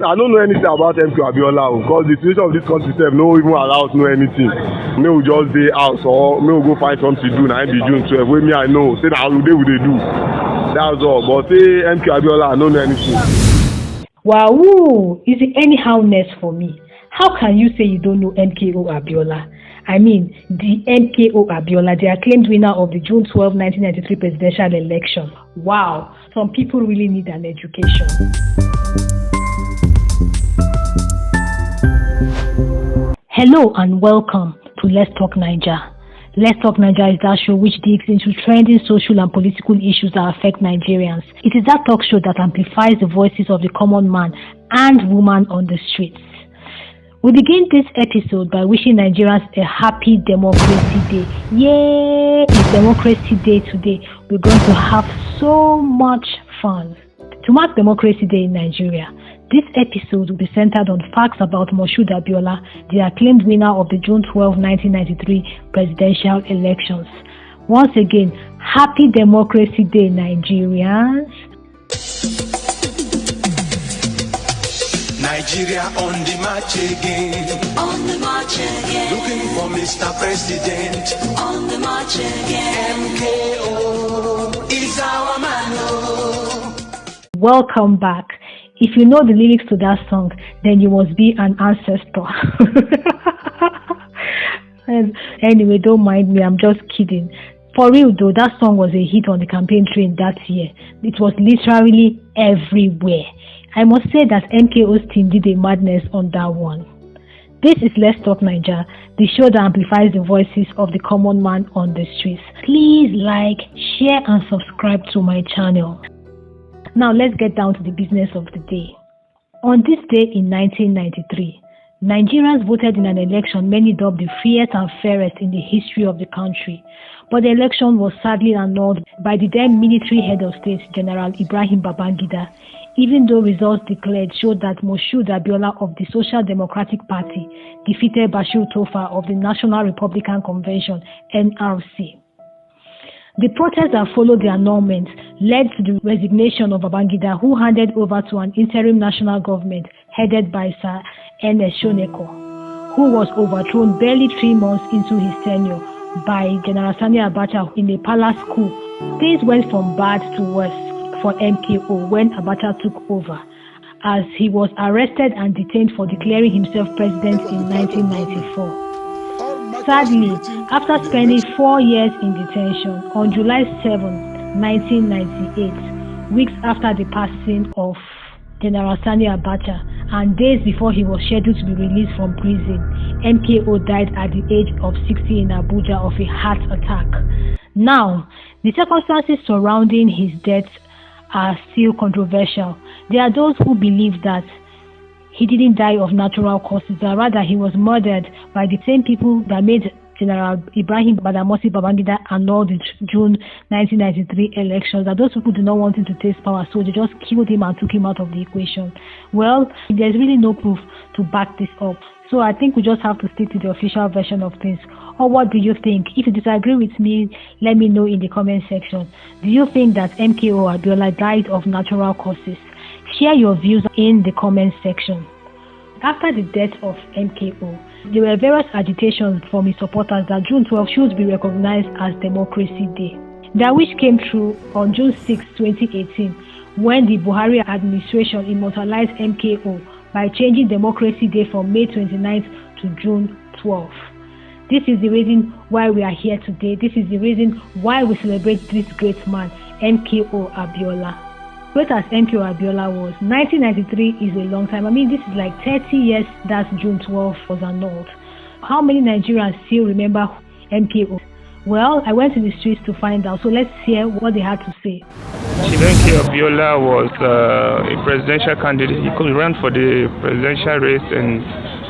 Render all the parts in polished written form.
I don't know anything about MKO Abiola because the situation of this country sef no even allow us know anything. May we just dey house or may we go find something to do na im be June12 wey me I know say na holiday we dey do. That's all. But say MKO Abiola I no know anything. Wow, is it anyhowness for me? How can you say you don't know MKO Abiola? I mean, the MKO Abiola, the acclaimed winner of the June 12, 1993 presidential election. Wow, some people really need an education. Hello and welcome to Let's Talk Naija. Let's Talk Naija is that show which digs into trending social and political issues that affect Nigerians. It is that talk show that amplifies the voices of the common man and woman on the streets. We begin this episode by wishing Nigerians a happy Democracy Day. Yay! It's Democracy Day today. We're going to have so much fun. To mark Democracy Day in Nigeria, this episode will be centered on facts about Moshood Abiola, the acclaimed winner of the June 12, 1993 presidential elections. Once again, happy Democracy Day, Nigerians. Nigeria on the march again. On the march again. Looking for Mr. President. On the march again. MKO is our man. Welcome back. If you know the lyrics to that song, then you must be an ancestor. Anyway, don't mind me, I'm just kidding. For real though, that song was a hit on the campaign train that year. It was literally everywhere. I must say that MKO's team did a madness on that one. This is Let's Talk Naija, the show that amplifies the voices of the common man on the streets. Please like, share and subscribe to my channel. Now let's get down to the business of the day. On this day in 1993, Nigerians voted in an election many dubbed the freest and fairest in the history of the country. But the election was sadly annulled by the then military head of state, General Ibrahim Babangida, even though results declared showed that Moshood Abiola of the Social Democratic Party defeated Bashir Tofa of the National Republican Convention, NRC. The protests that followed the annulment led to the resignation of Babangida, who handed over to an interim national government headed by Sir N.S. Shoneko, who was overthrown barely 3 months into his tenure by General Sani Abacha in a palace coup. Things went from bad to worse for MKO when Abacha took over, as he was arrested and detained for declaring himself president in 1994. Sadly, after spending 4 years in detention, on July 7, 1998, weeks after the passing of General Sani Abacha and days before he was scheduled to be released from prison, MKO died at the age of 60 in Abuja of a heart attack. Now, the circumstances surrounding his death are still controversial. There are those who believe that he didn't die of natural causes, but rather he was murdered by the same people that made General Ibrahim Babangida annulled the June 1993 elections. That those people did not want him to take power, so they just killed him and took him out of the equation. Well, there's really no proof to back this up, so I think we just have to stick to the official version of things. Or what do you think? If you disagree with me, let me know in the comment section. Do you think that MKO Abiola died of natural causes? Share your views in the comment section. After the death of MKO, there were various agitations from his supporters that June 12 should be recognized as Democracy Day. Their wish came true on June 6, 2018, when the Buhari administration immortalized MKO by changing Democracy Day from May 29th to June 12. This is the reason why we are here today. This is the reason why we celebrate this great man, MKO Abiola. Great as MKO Abiola was, 1993 is a long time. I mean, this is like 30 years that June 12 was annulled. How many Nigerians still remember MKO? Well, I went to the streets to find out, so let's hear what they had to say. MKO Abiola was a presidential candidate. He could run for the presidential race, and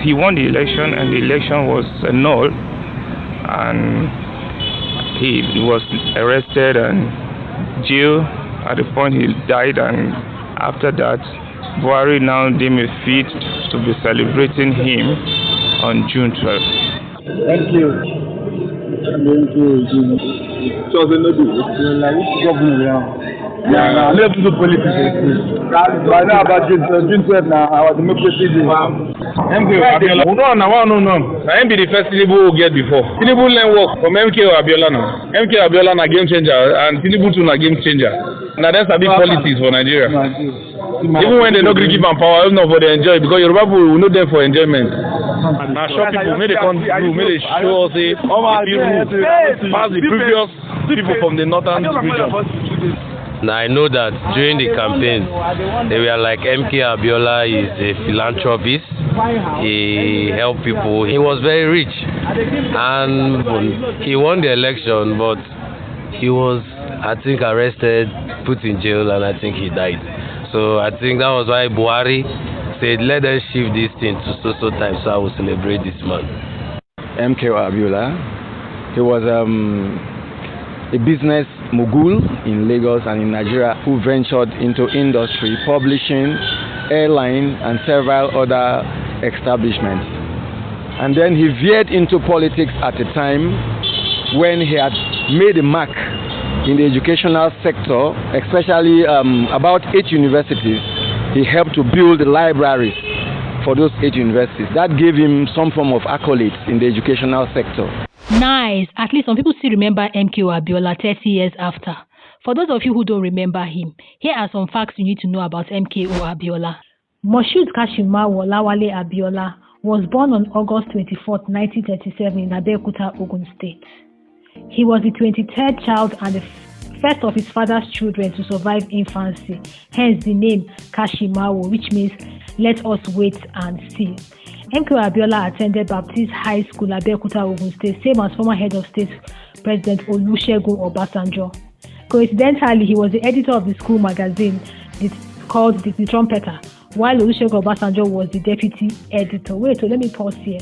he won the election, and the election was annulled, and he was arrested and jailed. At the point he died, and after that, Buhari now deemed it fit to be celebrating him on June 12th. Thank you. Thank you. So, the governor Yeah, I love to do politics. But now about June12 now, I was democracy day. MKO Abiola. I be the first Tinubu who get before. Tinubu learn work from MKO Abiola now. MKO Abiola na game changer and Tinubu too na game changer. Now that's a big politics for Nigeria. Even when they don't give them power, it's not for they enjoy because Yoruba people will know them for enjoyment. Now show people, may they come through, may they show us the past the previous people from the northern region. Now I know that during the campaign, they were like MKO Abiola is a philanthropist. He helped people. He was very rich, and he won the election, but he was, I think, arrested, put in jail, and I think he died. So I think that was why Buhari said, let us shift this thing to so time, so I will celebrate this man. MKO Abiola, he was a business mogul in Lagos and in Nigeria who ventured into industry, publishing, airline, and several other establishments. And then he veered into politics at a time when he had made a mark in the educational sector, especially about 8 universities. He helped to build libraries for those 8 universities. That gave him some form of accolades in the educational sector. Nice. At least some people still remember MKO Abiola 30 years after. For those of you who don't remember him, here are some facts you need to know about MKO Abiola. Moshood Kashimawo Lawale Abiola was born on August 24, 1937 in Abeokuta, Ogun State. He was the 23rd child and the first of his father's children to survive infancy, hence the name Kashimawo, which means let us wait and see. MKO Abiola attended Baptist High School, Abeokuta, Ogun State, same as former head of state President Olusegun Obasanjo. Coincidentally, he was the editor of the school magazine called The Trumpeter, while Olusegun Obasanjo was the deputy editor. Wait, so let me pause here.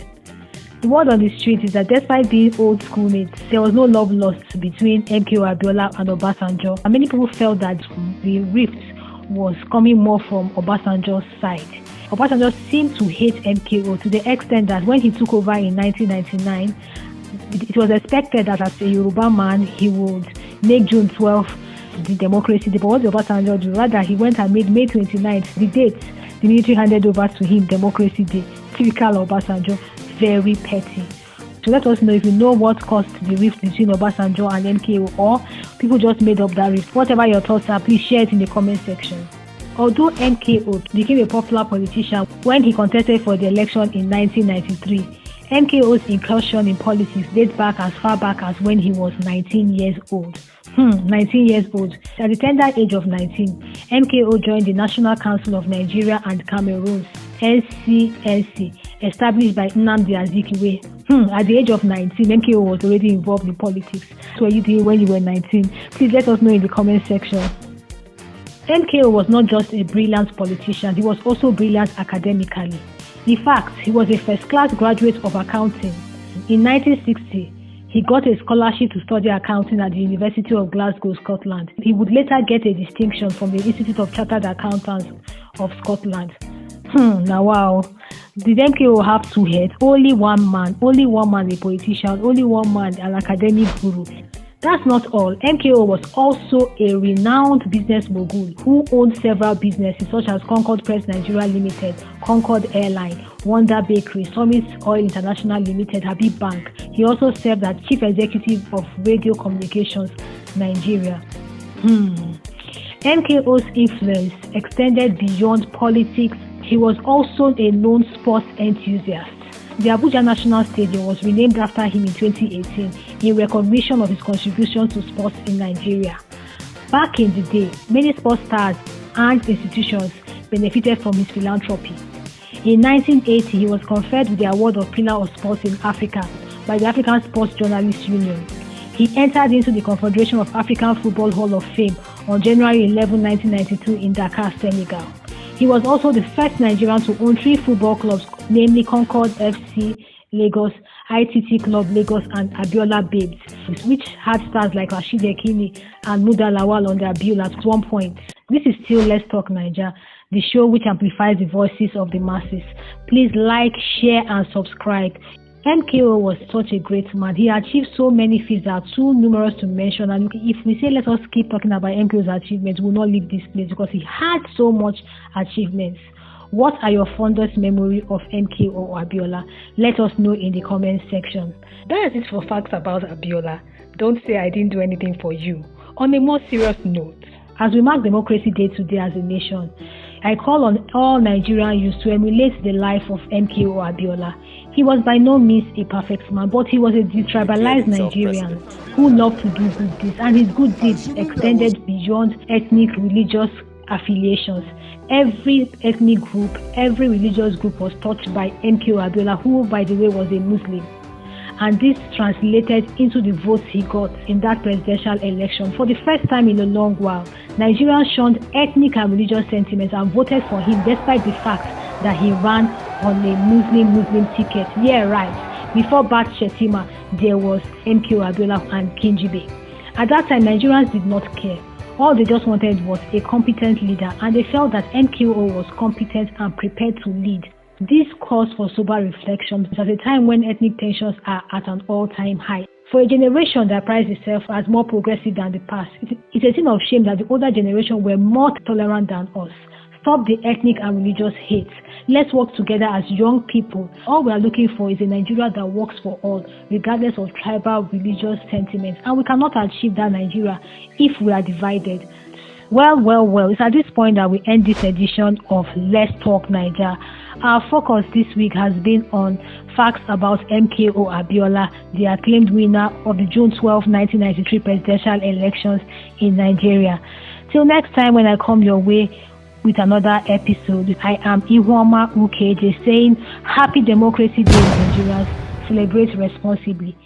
The word on the street is that despite being old schoolmates, there was no love lost between MKO Abiola and Obasanjo. And many people felt that the rift was coming more from Obasanjo's side. Obasanjo seemed to hate MKO to the extent that when he took over in 1999, it was expected that as a Yoruba man, he would make June12 the democracy day. But what did Obasanjo do? Rather, he went and made May 29th the date the military handed over to him, democracy day. Typical Obasanjo, very petty. So let us know if you know what caused the rift between Obasanjo and MKO, or people just made up that rift. Whatever your thoughts are, please share it in the comment section. Although MKO became a popular politician when he contested for the election in 1993, MKO's incursion in politics dates back as far back as when he was 19 years old. 19 years old. At the tender age of 19, MKO joined the National Council of Nigeria and Cameroon, NCNC, established by Nnamdi Azikiwe. At the age of 19, MKO was already involved in politics. So what were you doing when you were 19? Please let us know in the comment section. MKO was not just a brilliant politician, he was also brilliant academically. In fact, he was a first-class graduate of accounting. In 1960, he got a scholarship to study accounting at the University of Glasgow, Scotland. He would later get a distinction from the Institute of Chartered Accountants of Scotland. Now wow. Did MKO have 2 heads? Only one man a politician, only one man an academic guru. That's not all. MKO was also a renowned business mogul who owned several businesses such as Concord Press Nigeria Limited, Concord Airline, Wonder Bakery, Summit Oil International Limited, Habib Bank. He also served as Chief Executive of Radio Communications, Nigeria. MKO's influence extended beyond politics. He was also a known sports enthusiast. The Abuja National Stadium was renamed after him in 2018 in recognition of his contributions to sports in Nigeria. Back in the day, many sports stars and institutions benefited from his philanthropy. In 1980, he was conferred with the award of Pillar of Sports in Africa by the African Sports Journalists Union. He entered into the Confederation of African Football Hall of Fame on January 11, 1992 in Dakar, Senegal. He was also the first Nigerian to own 3 football clubs, namely Concord FC Lagos, ITT Club Lagos, and Abiola Babes, which had stars like Rashid Ekini and Muda Lawal on their bill at one point. This is still Let's Talk Naija, the show which amplifies the voices of the masses. Please like, share, and subscribe. MKO was such a great man. He achieved so many feats that are too numerous to mention, and if we say let us keep talking about MKO's achievements, we'll not leave this place because he had so much achievements. What are your fondest memory of MKO Abiola? Let us know in the comment section. That is it for facts about Abiola. Don't say I didn't do anything for you. On a more serious note, as we mark Democracy Day today as a nation, I call on all Nigerian youth to emulate the life of MKO Abiola. He was by no means a perfect man, but he was a detribalized Nigerian who loved to do good deeds, and his good deeds extended beyond ethnic, religious affiliations. Every ethnic group, every religious group was touched by MKO Abiola, who, by the way, was a Muslim. And this translated into the votes he got in that presidential election. For the first time in a long while, Nigerians shunned ethnic and religious sentiments and voted for him despite the fact that he ran on a Muslim ticket. Yeah, right. Before Bat Shetima, there was MKO Abiola and Kingibe. At that time, Nigerians did not care. All they just wanted was a competent leader, and they felt that MKO was competent and prepared to lead. This calls for sober reflection at a time when ethnic tensions are at an all-time high. For a generation that prides itself as more progressive than the past, it's a thing of shame that the older generation were more tolerant than us. Stop the ethnic and religious hate. Let's work together as young people. All we are looking for is a Nigeria that works for all, regardless of tribal, religious sentiments. And we cannot achieve that Nigeria if we are divided. Well, it's at this point that we end this edition of Let's Talk Nigeria. Our focus this week has been on facts about MKO Abiola, the acclaimed winner of the June 12, 1993 presidential elections in Nigeria. Till next time when I come your way with another episode, I am Ihuoma Ukeje saying Happy Democracy Day, Nigerians. Celebrate responsibly.